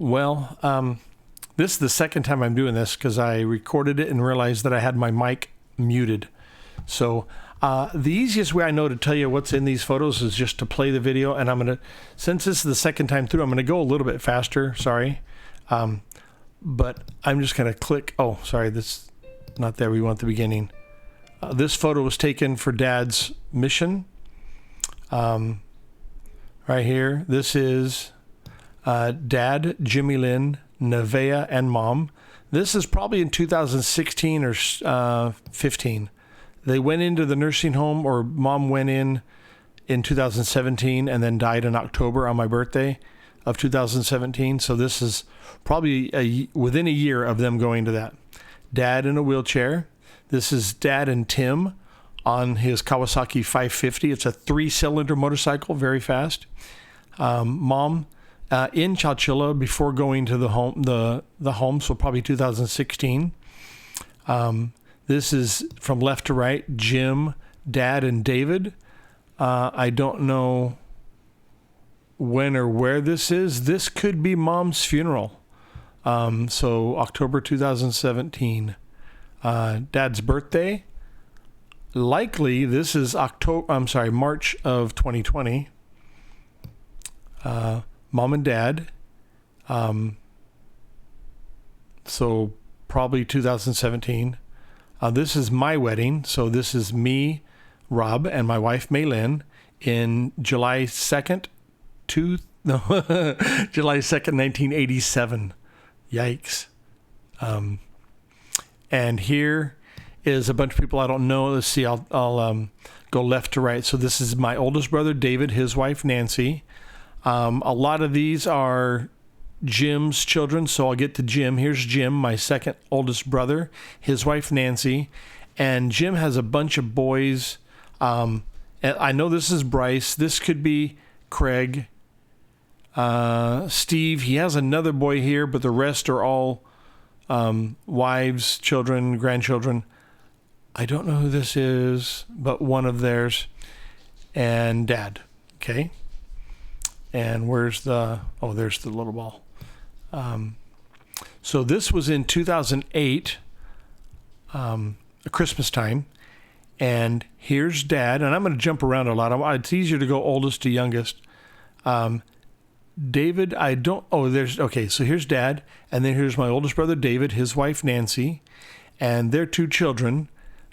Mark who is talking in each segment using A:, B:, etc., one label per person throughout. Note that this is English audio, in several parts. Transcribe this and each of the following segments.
A: Well, this is the second time I'm doing this because I recorded it and realized that I had my mic muted. So the easiest way I know to tell you what's in these photos is just to play the video. And I'm going to, since this is the second time through, I'm going to go a little bit faster. Sorry. But I'm just going to click. Oh, sorry. This not there. We want the beginning. This photo was taken for Dad's mission. Right here. This is Dad, Jimmy Lynn, Nevaeh, and Mom. This is probably in 2016 or 15. They went into the nursing home, or Mom went in 2017 and then died in October on my birthday of 2017. So this is probably within a year of them going to that. Dad in a wheelchair. This is Dad and Tim on his Kawasaki 550. It's a 3-cylinder motorcycle, very fast. Mom in Chowchilla before going to the home, so probably 2016. This is from left to right, Jim, Dad, and David. I don't know when or where this is. This could be Mom's funeral. So October 2017. Dad's birthday. Likely this is March of 2020. Mom and Dad. So probably 2017. This is my wedding. So this is me, Rob, and my wife, Maylin, in July 2nd, July 2nd, 1987. Yikes. And here is a bunch of people I don't know. Let's see, I'll go left to right. So this is my oldest brother, David, his wife, Nancy. A lot of these are Jim's children, so I'll get to Jim. Here's Jim, my second oldest brother, his wife, Nancy. And Jim has a bunch of boys. And I know this is Bryce. This could be Craig. Steve, he has another boy here, but the rest are all wives, children, grandchildren. I don't know who this is, but one of theirs. And Dad. Okay. And where's there's the little ball. So this was in 2008, Christmas time. And here's Dad. And I'm going to jump around a lot. It's easier to go oldest to youngest. David, so here's Dad. And then here's my oldest brother, David, his wife, Nancy, and their two children.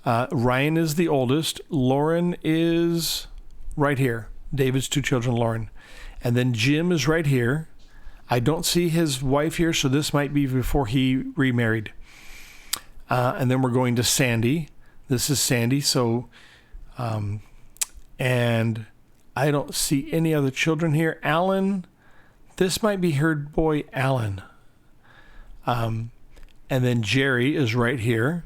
A: Ryan is the oldest. Lauren is right here. David's two children, Lauren. And then Jim is right here. I don't see his wife here, so this might be before he remarried. And then we're going to Sandy. This is Sandy. So, and I don't see any other children here. Alan, this might be her boy, Alan. And then Jerry is right here.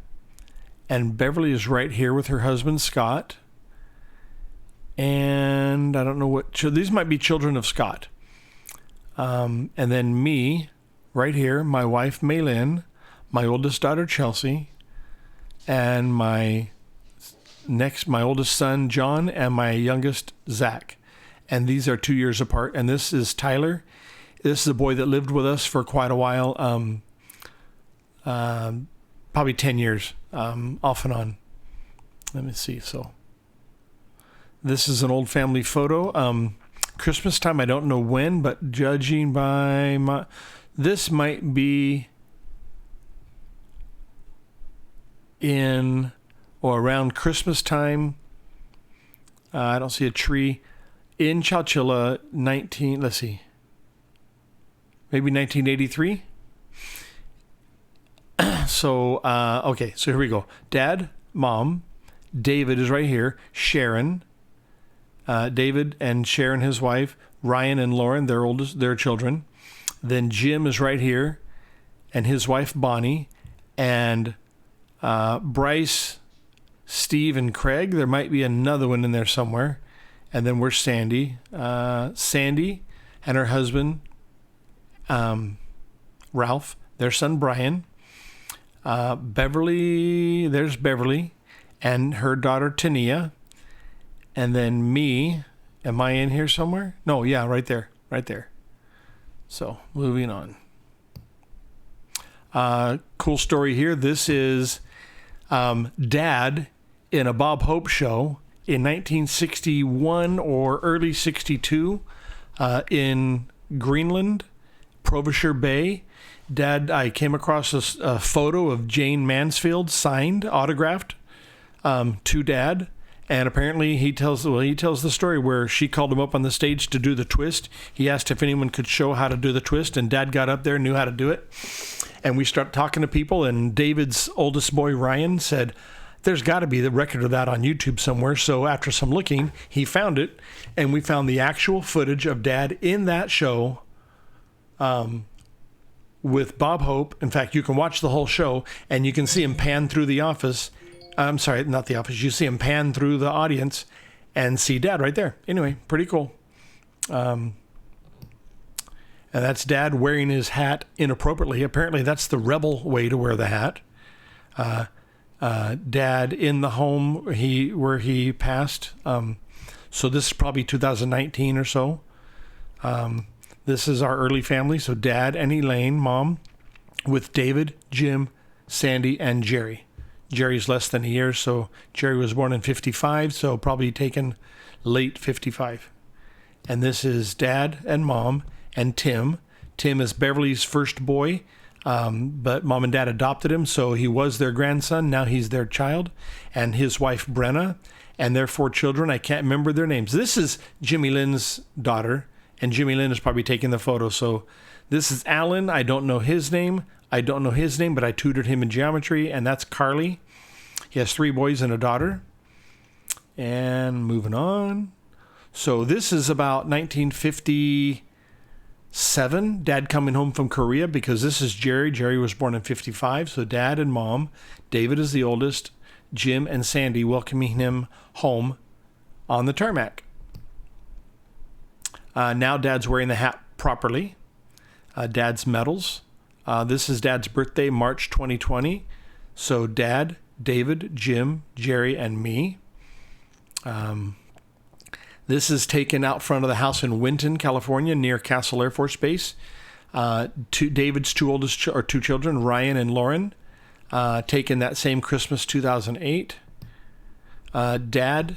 A: And Beverly is right here with her husband, Scott. And I don't know these might be children of Scott. And then me, right here, my wife, Maylin, my oldest daughter, Chelsea, and my oldest son, John, and my youngest, Zach. And these are 2 years apart. And this is Tyler. This is a boy that lived with us for quite a while, probably 10 years, off and on. Let me see. So this is an old family photo. Christmas time, I don't know when, but judging by this might be in or around Christmas time. I don't see a tree. In Chowchilla, maybe 1983. So, okay, so here we go. Dad, Mom, David is right here, Sharon, David and Sharon, his wife, Ryan and Lauren, their children. Then Jim is right here, and his wife, Bonnie, and Bryce, Steve, and Craig. There might be another one in there somewhere. And then we're Sandy. Sandy and her husband, Ralph, their son, Brian. Beverly, there's Beverly, and her daughter, Tania. And then me, am I in here somewhere? No, yeah, right there. So, moving on. Cool story here. This is Dad in a Bob Hope show in 1961 or early 62 in Greenland, Frobisher Bay. Dad, I came across a photo of Jane Mansfield signed, autographed to Dad. And apparently he tells the story where she called him up on the stage to do the twist. He asked if anyone could show how to do the twist, and Dad got up there and knew how to do it. And we started talking to people, and David's oldest boy, Ryan, said, there's got to be the record of that on YouTube somewhere. So after some looking, he found it, and we found the actual footage of Dad in that show with Bob Hope. In fact, you can watch the whole show, and you can see him pan through the office. I'm sorry, not the office. You see him pan through the audience and see Dad right there. Anyway, pretty cool. And that's Dad wearing his hat inappropriately. Apparently, that's the rebel way to wear the hat. Dad in the home where he passed. So this is probably 2019 or so. This is our early family. So Dad and Elaine, Mom, with David, Jim, Sandy, and Jerry. Jerry's less than a year, so Jerry was born in 55, so probably taken late 55. And this is Dad and Mom and Tim. Tim is Beverly's first boy, but Mom and Dad adopted him, so he was their grandson. Now he's their child. And his wife, Brenna, and their 4 children. I can't remember their names. This is Jimmy Lynn's daughter, and Jimmy Lynn is probably taking the photo. So this is Alan. I don't know his name. But I tutored him in geometry, and that's Carly. He has 3 boys and a daughter. And moving on. So this is about 1957. Dad coming home from Korea, because this is Jerry. Jerry was born in 55. So Dad and Mom, David is the oldest, Jim and Sandy welcoming him home on the tarmac. Now Dad's wearing the hat properly. Dad's medals. This is Dad's birthday, March 2020. So Dad, David, Jim, Jerry, and me. This is taken out front of the house in Winton, California, near Castle Air Force Base. David's 2 children, Ryan and Lauren, taken that same Christmas, 2008. Dad,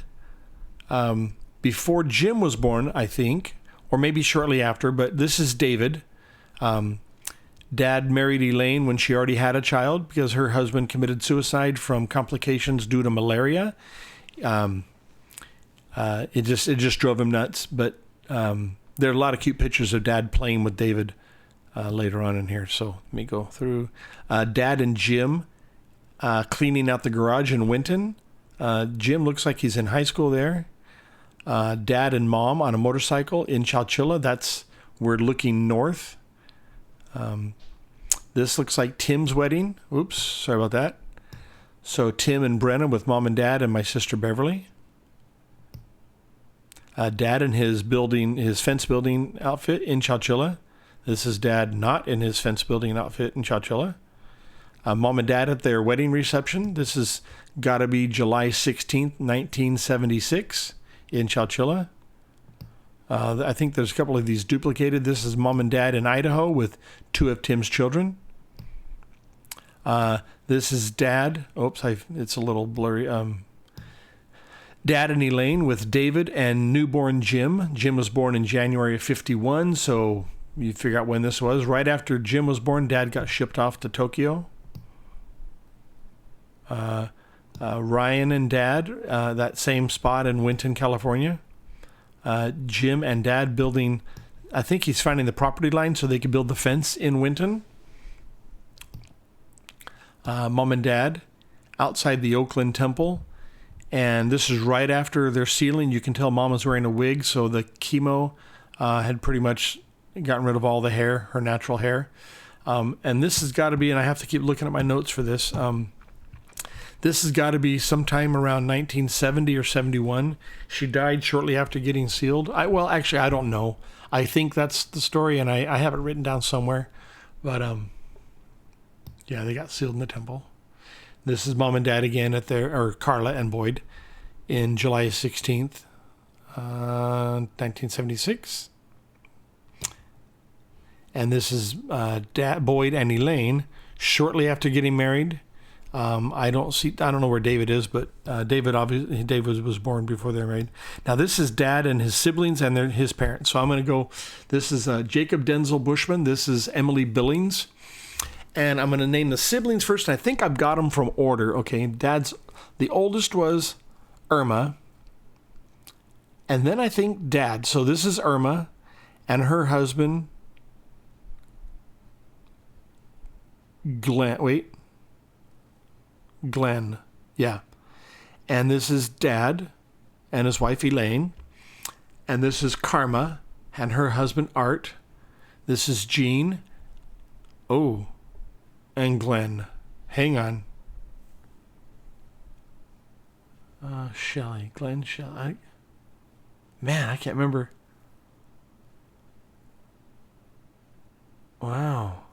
A: before Jim was born, I think, or maybe shortly after, but this is David. Dad married Elaine when she already had a child because her husband committed suicide from complications due to malaria. It just drove him nuts. But there are a lot of cute pictures of Dad playing with David later on in here. So let me go through. Dad and Jim cleaning out the garage in Winton. Jim looks like he's in high school there. Dad and Mom on a motorcycle in Chowchilla. We're looking north. This looks like Tim's wedding. Oops, sorry about that. So Tim and Brenna with Mom and Dad and my sister Beverly. Dad in his fence building outfit in Chowchilla. This is Dad not in his fence building outfit in Chowchilla. Mom and Dad at their wedding reception. This has got to be July 16th, 1976 in Chowchilla. I think there's a couple of these duplicated. This is Mom and Dad in Idaho with 2 of Tim's children. This is Dad. Oops, it's a little blurry. Dad and Elaine with David and newborn Jim. Jim was born in January of 51, so you figure out when this was. Right after Jim was born, Dad got shipped off to Tokyo. Ryan and Dad, that same spot in Winton, California. Jim and Dad building, I think he's finding the property line so they could build the fence in Winton. Mom and Dad outside the Oakland Temple. And this is right after their sealing. You can tell Mom was wearing a wig, so the chemo had pretty much gotten rid of all the hair, her natural hair. And this has got to be, and I have to keep looking at my notes for this, this has got to be sometime around 1970 or 71. She died shortly after getting sealed. Actually, I don't know. I think that's the story, and I have it written down somewhere. But, yeah, they got sealed in the temple. This is Mom and Dad again Carla and Boyd, in July 16th, 1976. And this is Boyd and Elaine shortly after getting married. I don't know where David is, but David was born before they were married. Now this is Dad and his siblings and his parents. So I'm going to go. This is Jacob Denzel Bushman. This is Emily Billings, and I'm going to name the siblings first. And I think I've got them from order. Okay, the oldest was Irma, and then I think Dad. So this is Irma, and her husband Glenn, yeah. And this is Dad and his wife Elaine. And this is Karma and her husband Art. This is Jean. Oh, and Glenn. Hang on. Glenn Shelley. Man, I can't remember. Wow.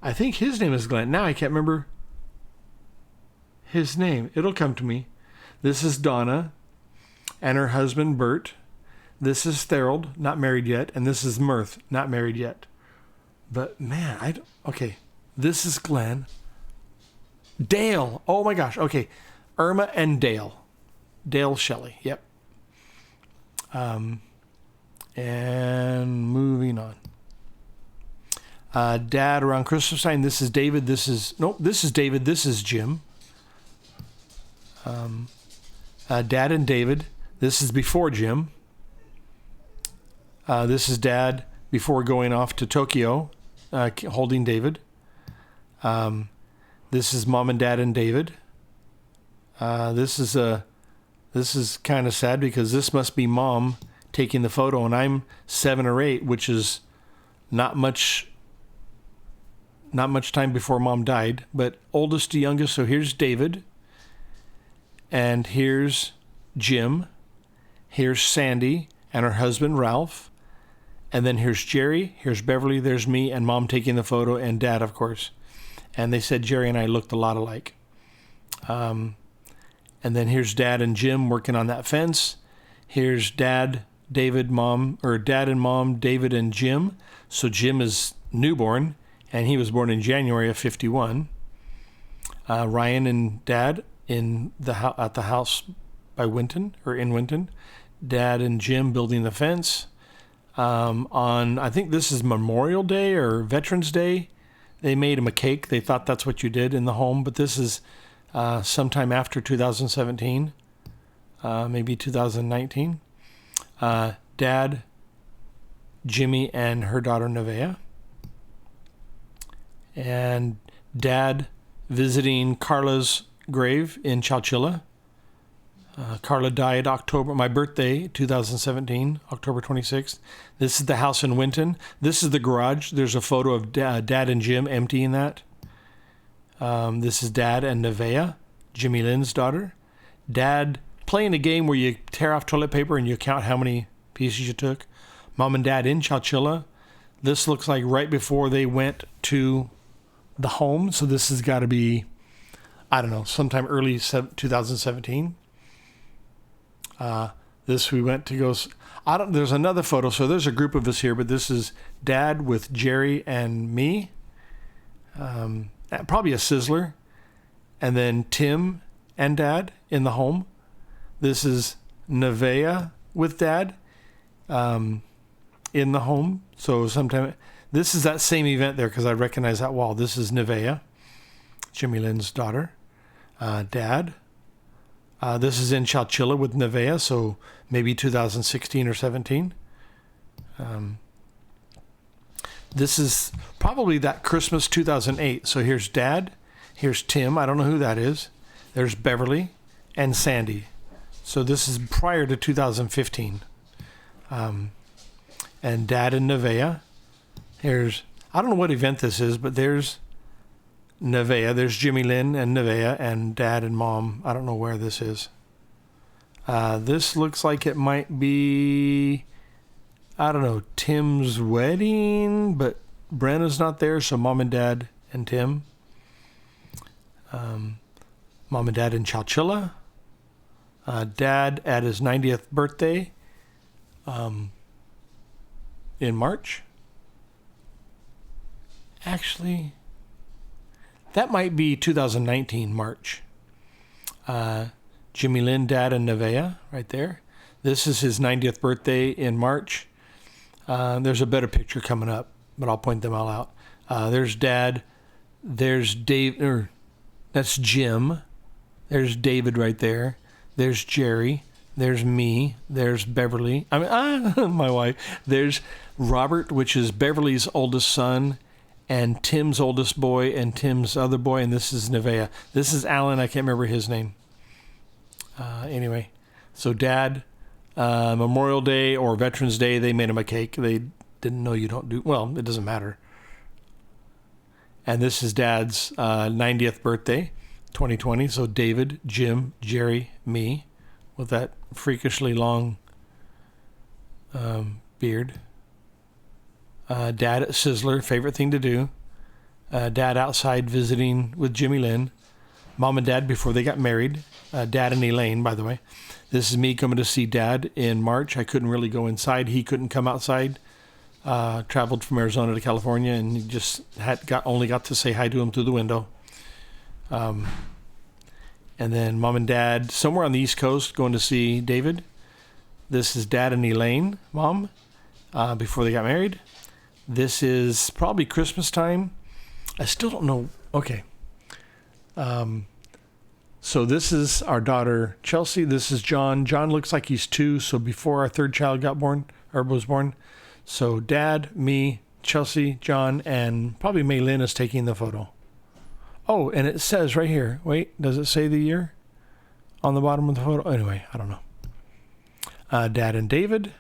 A: I think his name is Glenn. Now I can't remember his name. It'll come to me. This is Donna and her husband Bert. This is Therold, not married yet, and this is Mirth, not married yet. But man, okay. This is Glenn. Dale. Oh my gosh. Okay. Irma and Dale. Dale Shelley. Yep. And moving on. Dad around Christmas time. This is David. This is David. This is Jim. Dad and David. This is before Jim. This is Dad before going off to Tokyo, holding David. This is Mom and Dad and David. This is kind of sad because this must be Mom taking the photo, and I'm 7 or 8, which is not much time before Mom died, but oldest to youngest. So here's David. And here's Jim. Here's Sandy and her husband, Ralph. And then here's Jerry. Here's Beverly. There's me and Mom taking the photo, and Dad, of course. And they said Jerry and I looked a lot alike. And then here's Dad and Jim working on that fence. Here's Dad, David, Mom, or Dad and Mom, David and Jim. So Jim is newborn, and he was born in January of 51. Ryan and Dad at the house by Winton, or in Winton. Dad and Jim building the fence. On, I think this is Memorial Day or Veterans Day, they made him a cake. They thought that's what you did in the home, but this is sometime after 2017, maybe 2019. Dad, Jimmy, and her daughter Nevaeh. And Dad visiting Carla's grave in Chowchilla. Carla died my birthday, 2017, October 26th. This is the house in Winton. This is the garage. There's a photo of Dad and Jim emptying that. This is Dad and Nevaeh, Jimmy Lynn's daughter. Dad playing a game where you tear off toilet paper and you count how many pieces you took. Mom and Dad in Chowchilla. This looks like right before they went to the home. So this has got to be, I don't know, sometime early 2017. We went to go, there's another photo. So there's a group of us here, but this is Dad with Jerry and me. Probably a Sizzler. And then Tim and Dad in the home. This is Nevaeh with Dad in the home. So sometime, this is that same event there because I recognize that wall. This is Nevaeh, Jimmy Lynn's daughter. Dad. This is in Chowchilla with Nevaeh, so maybe 2016 or 17. This is probably that Christmas 2008. So here's Dad. Here's Tim. I don't know who that is. There's Beverly and Sandy. So this is prior to 2015. And Dad and Nevaeh. I don't know what event this is, but there's Nevaeh. There's Jimmy Lynn and Nevaeh and Dad and Mom. I don't know where this is. This looks like it might be, I don't know, Tim's wedding, but Brenna's not there, so Mom and Dad and Tim. Mom and Dad in Chowchilla. Dad at his 90th birthday in March. Actually, That might be 2019, March. Jimmy Lynn, Dad, and Nevaeh right there. This is his 90th birthday in March. There's a better picture coming up, but I'll point them all out. There's Dad. There's Dave. That's Jim. There's David right there. There's Jerry. There's me. There's Beverly. My wife. There's Robert, which is Beverly's oldest son, and Tim's oldest boy, and Tim's other boy, and this is Nevaeh. This is Alan. I can't remember his name. Anyway, so Dad, Memorial Day or Veterans Day, they made him a cake. They didn't know you don't do, well, it doesn't matter. And this is Dad's 90th birthday, 2020. So David, Jim, Jerry, me, with that freakishly long beard. Dad at Sizzler, favorite thing to do. Dad outside visiting with Jimmy Lynn. Mom and Dad before they got married. Dad and Elaine, by the way. This is me coming to see Dad in March. I couldn't really go inside. He couldn't come outside. Traveled from Arizona to California, and he just only got to say hi to him through the window. And then Mom and Dad somewhere on the East Coast going to see David. This is Dad and Elaine, Mom, before they got married. This is probably Christmas time. I still don't know. Okay. So this is our daughter, Chelsea. This is John. John looks like he's 2, so before our third child was born. So Dad, me, Chelsea, John, and probably Maylin is taking the photo. Oh, and it says right here. Wait, does it say the year on the bottom of the photo? Anyway, I don't know. Dad and David.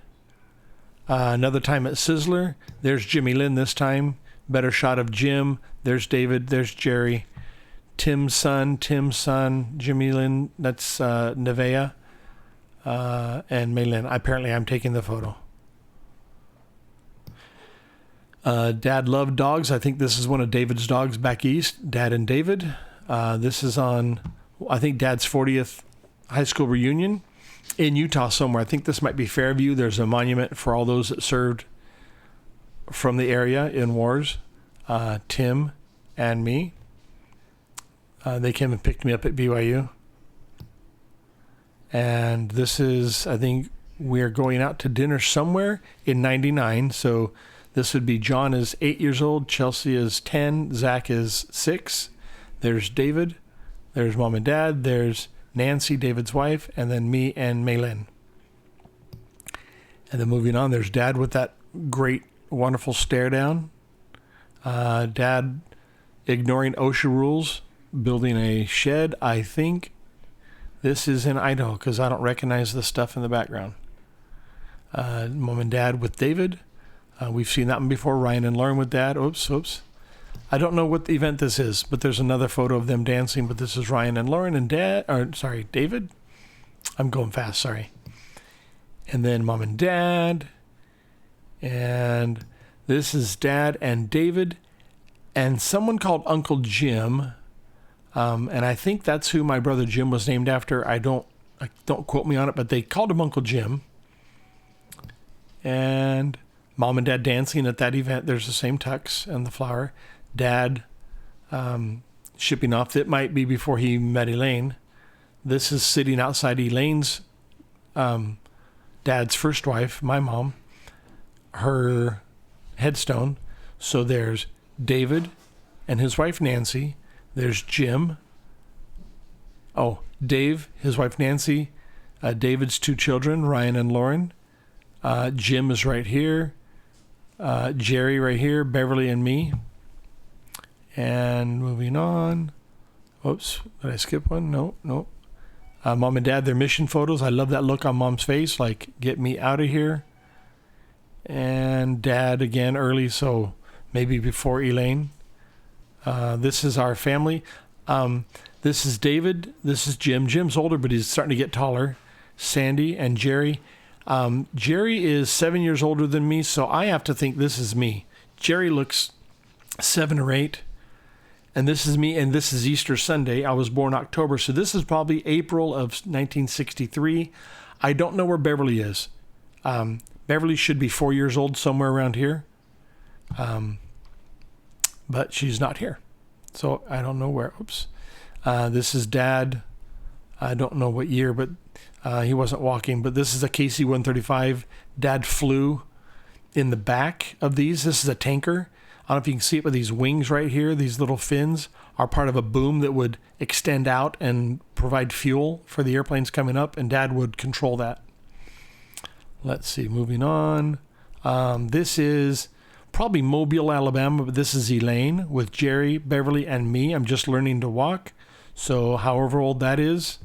A: Another time at Sizzler. There's Jimmy Lynn this time. Better shot of Jim. There's David. There's Jerry. Tim's son, Jimmy Lynn. That's Nevaeh and Maylin. Apparently, I'm taking the photo. Dad loved dogs. I think this is one of David's dogs back east. Dad and David. This is on, I think, Dad's 40th high school reunion in Utah somewhere. I think this might be Fairview. There's a monument for all those that served from the area in wars. Tim and me. They came and picked me up at BYU. And this is, I think, we're going out to dinner somewhere in 99. So this would be John is 8 years old, Chelsea is 10, Zach is 6. There's David. There's Mom and Dad. There's Nancy, David's wife, and then me and Maylin. And then moving on, there's Dad with that great, wonderful stare down. Dad ignoring OSHA rules, building a shed. I think this is in Idaho because I don't recognize the stuff in the background. Mom and Dad with David. We've seen that one before. Ryan and Lauren with Dad. Oops. I don't know what the event this is, but there's another photo of them dancing, but this is Ryan and Lauren and David. I'm going fast, sorry. And then Mom and Dad. And this is Dad and David and someone called Uncle Jim. And I think that's who my brother Jim was named after. Don't quote me on it, but they called him Uncle Jim. And Mom and Dad dancing at that event. There's the same tux and the flower. Dad shipping off. It might be before he met Elaine. This is sitting outside Elaine's Dad's first wife, my mom, her headstone. So there's David and his wife Nancy. There's Jim. Oh, Dave, his wife Nancy. David's 2 children, Ryan and Lauren. Jim is right here. Jerry right here. Beverly and me. And moving on. Oops, did I skip one? No. Mom and Dad, their mission photos. I love that look on Mom's face, like, get me out of here. And Dad again early, so maybe before Elaine. This is our family. This is David. This is Jim. Jim's older, but he's starting to get taller. Sandy and Jerry. Jerry is 7 years older than me, so I have to think this is me. Jerry looks 7 or 8. And this is me, and this is Easter Sunday. I was born October, so this is probably April of 1963. I don't know where Beverly is. Beverly should be 4 years old, somewhere around here. But she's not here. So I don't know where. Oops. This is Dad. I don't know what year, but he wasn't walking. But this is a KC-135. Dad flew in the back of these. This is a tanker. I don't know if you can see it, but these wings right here, these little fins, are part of a boom that would extend out and provide fuel for the airplanes coming up, and Dad would control that. Let's see, moving on. This is probably Mobile, Alabama, but this is Elaine with Jerry, Beverly, and me. I'm just learning to walk. So however old that is,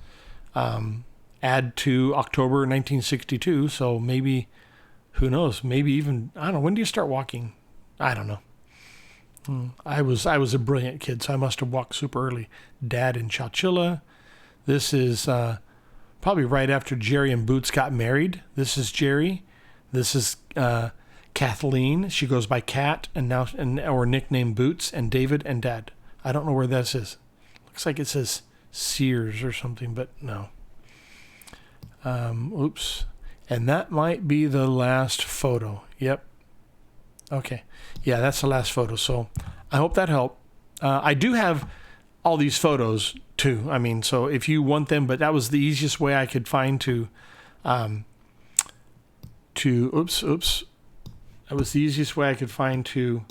A: add to October 1962. So maybe, who knows, maybe even, I don't know, when do you start walking? I don't know. I was a brilliant kid, so I must have walked super early. Dad in Chowchilla. This is probably right after Jerry and Boots got married. This is Jerry. This is Kathleen. She goes by Kat, or nicknamed Boots, and David and Dad. I don't know where this is. Looks like it says Sears or something, but no. Oops. And that might be the last photo. Yep. Okay. Yeah, that's the last photo. So I hope that helped. I do have all these photos too. I mean, so if you want them, but that was the easiest way I could find to oops. That was the easiest way I could find to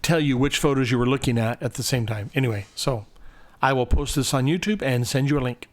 A: tell you which photos you were looking at the same time. Anyway, so I will post this on YouTube and send you a link.